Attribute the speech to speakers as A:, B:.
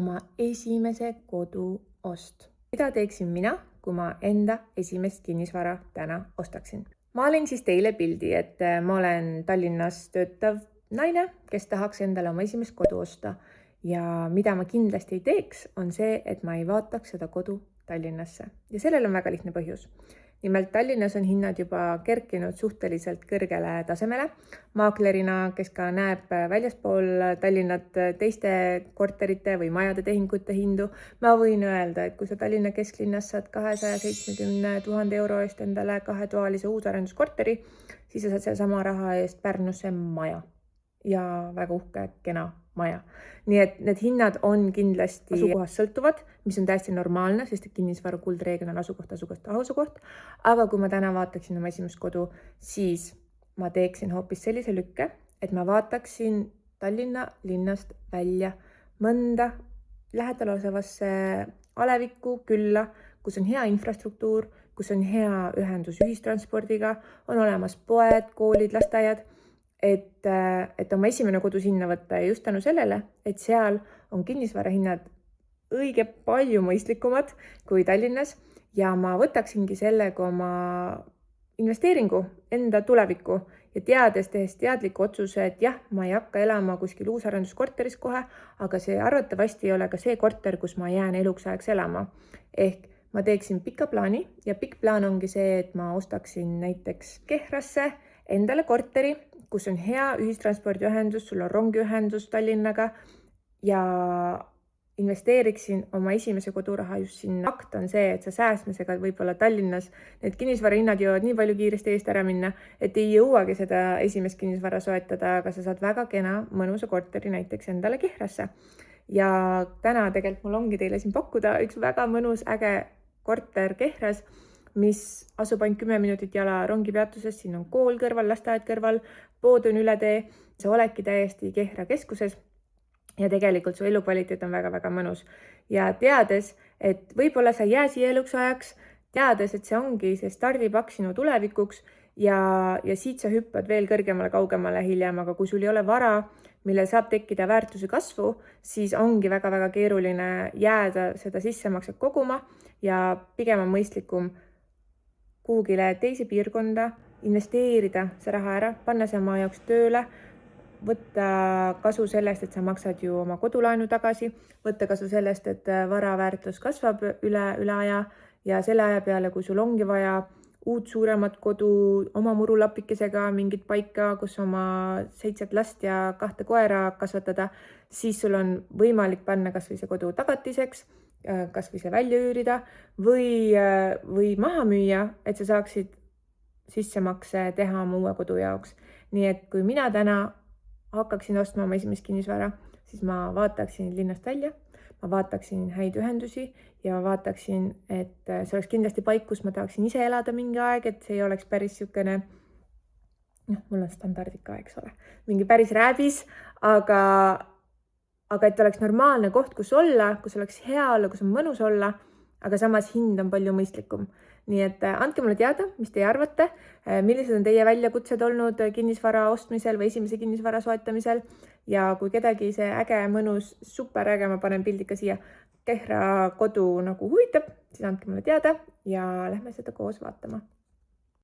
A: oma esimese kodu ost. Mida teeksin mina, kui ma enda esimest kinnisvara täna ostaksin? Ma olin siis teile pildi, et ma olen Tallinnas töötav naine, kes tahaks endale oma esimest kodu osta. Ja mida ma kindlasti ei teeks, on see, et ma ei vaataks seda kodu Tallinnasse. Ja sellel on väga lihtne põhjus. Nimelt Tallinnas on hinnad juba kerkinud suhteliselt kõrgele tasemele. Maaklerina, kes ka näeb väljaspool Tallinnat teiste korterite või majade tehingute hindu, ma võin öelda, et kui sa Tallinna kesklinnas saad 270 000 euro eest endale 2-toalise uusarenduskorteri, siis sa saad selle sama raha eest Pärnusse maja ja väga uhke, kena maja. Nii et need hinnad on kindlasti asukohast sõltuvad, mis on täiesti normaalne, sest kinnisvara kuldreegel on asukoht. Aga kui ma täna vaataksin oma esimest kodu, siis ma teeksin hoopis sellise lükke, et ma vaataksin Tallinna linnast välja mõnda lähedal olevasse alevikku külla, kus on hea infrastruktuur, kus on hea ühendus ühistranspordiga, on olemas poed, koolid, lasteaiad, et oma esimene kodu sinna võtta ja just tänu sellele, et seal on kinnisvarahinnad õige palju mõistlikumad kui Tallinnas ja ma võtaksingi sellega oma investeeringu enda tulevikku ja tehes teadliku otsuse, et jah, ma ei hakka elama kuskil uusarenduskorteris kohe, aga see arvatavasti ei ole ka see korter, kus ma jään eluks ajaks elama. Ehk ma teeksin pika plaani ja pikk plaan ongi see, et ma ostaksin näiteks Kehrasse endale korteri, kus on hea ühistranspordiühendus, sul on rongiühendus Tallinnaga ja investeeriksin oma esimese koduraha just sinna. Fakt on see, et sa säästmisega võib-olla Tallinnas need kinnisvarahinnad jõuavad nii palju kiiresti eest ära minna, et ei jõuagi seda esimest kinnisvara soetada, aga sa saad väga kena mõnusa korteri näiteks endale Kehrasse. Ja täna tegelikult mul ongi teile siin pakkuda üks väga mõnus äge korter Kehras, mis asub ainult 10 minutit jala rongipeatusest, siin on kool kõrval, lasteaed kõrval, pood on üle tee, sa oledki täiesti Kehra keskuses ja tegelikult su elukvaliteet on väga-väga mõnus. Ja teades, et võib-olla sa jää siia eluks ajaks, teades, et see ongi see stardipakk sinu tulevikuks ja siit sa hüppad veel kõrgemale, kaugemale hiljem, aga kui sul ei ole vara, millel saab tekkida väärtuse kasvu, siis ongi väga-väga keeruline jääda seda sissemakset koguma ja pigem on mõistlikum kuhugile teise piirkonda, investeerida see raha ära, panna see oma jaoks tööle, võtta kasu sellest, et sa maksad ju oma kodulaenu tagasi, võtta kasu sellest, et vara väärtus kasvab üle aja ja selle aja peale, kui sul ongi vaja uut suuremat kodu oma murulapikesega mingit paika, kus oma 7 last ja 2 koera kasvatada, siis sul on võimalik panna kas või see kodu tagatiseks, kas või see välja üürida või maha müüa, et sa saaksid sissemakse teha oma uue kodu jaoks. Nii et kui mina täna hakkaksin ostma oma esimest kinnisvara, siis ma vaataksin linnast välja, ma vaataksin häid ühendusi ja ma vaataksin, et see oleks kindlasti paik, kus ma tahaksin ise elada mingi aeg, et see ei oleks päris niisugune, mul on standardid ka, eks ole, mingi päris rääbis, aga et oleks normaalne koht, kus olla, kus oleks hea olla, kus on mõnus olla, aga samas hind on palju mõistlikum. Nii et andke mulle teada, mis teie arvate, millised on teie väljakutsed olnud kinnisvara ostmisel või esimese kinnisvara soetamisel ja kui kedagi see äge, mõnus, super äge, ma panen pildi ka siia Kehra kodu nagu huvitab, siis andke mulle teada ja lähme seda koos vaatama.